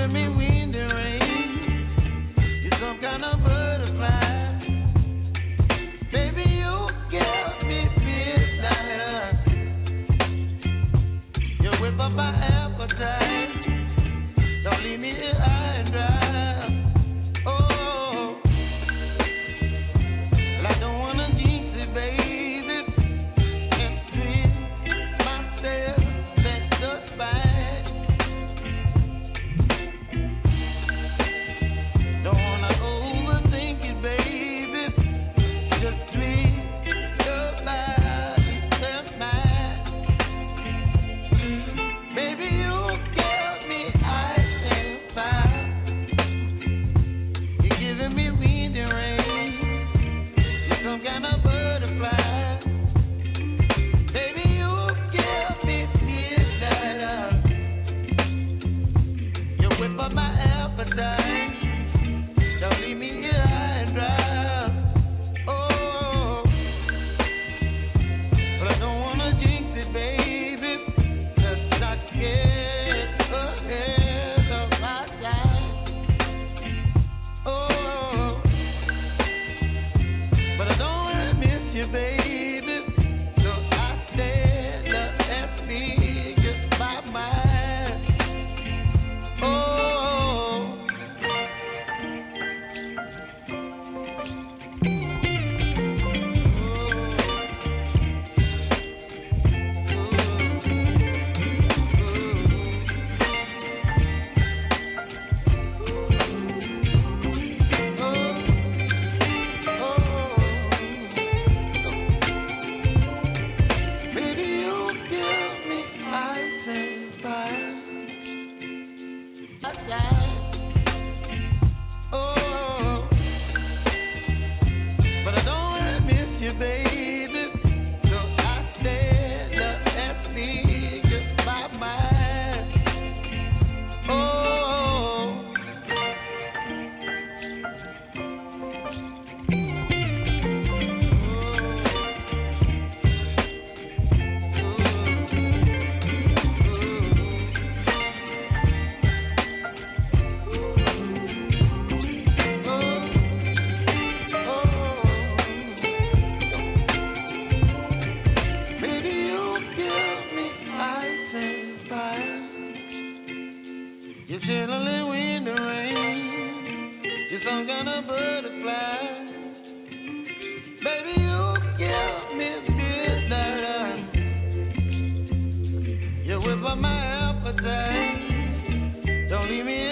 giving me wind and rain. You're some kind of butterfly. Baby, you give me midnight. You whip up my appetite. Don't leave me here high and dry. Oh, well, I don't wanna jinx it, baby, and twist myself at the spine. Don't wanna overthink it, baby. It's just twist your body and mine. Baby, you give me ice and fire. You're giving me wind and rain. You're some kind of butterfly. Baby, you give me midnight. You whip up my appetite. Don't leave me here high and dry. Oh, but I don't wanna jinx it, baby. Let's not get ahead of my time. Oh, but I don't wanna miss you, baby. So I stand up and speak my mind. Oh. Baby, you give me ice and fire. Oh, but I don't wanna miss you, baby. So I stand up and speak my mind. Oh. Baby, you give me ice and fire. You're chilling wind and rain. You're some kind of butterfly. Baby, you give me midnight. You whip up my appetite. Don't leave me